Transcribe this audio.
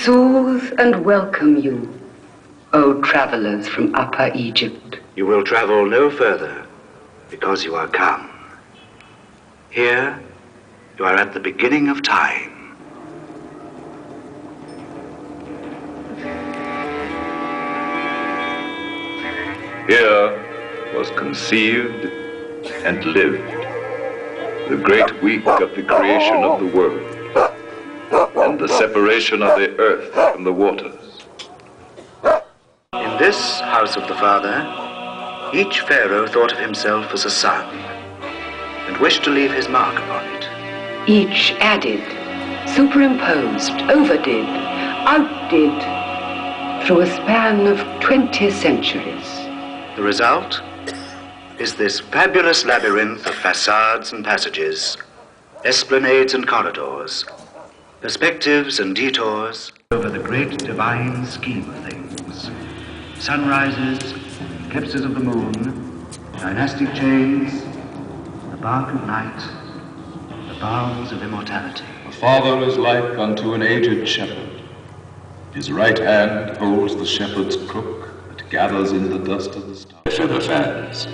soothe and welcome you, O travelers from Upper Egypt. You will travel no further because you are come. Here, you are at the beginning of time. Here was conceived and lived the great week of the creation of the world and the separation of the earth from the waters. In this house of the Father, each pharaoh thought of himself as a son and wished to leave his mark upon it. Each added, superimposed, overdid, outdid, through a span of 20 centuries. The result is this fabulous labyrinth of facades and passages, esplanades and corridors, perspectives and detours over the great divine scheme of things. Sunrises, eclipses of the moon, dynastic chains, the bark of night, the bowels of immortality. The Father is like unto an aged shepherd. His right hand holds the shepherd's crook that gathers in the dust of the stars. Feather fans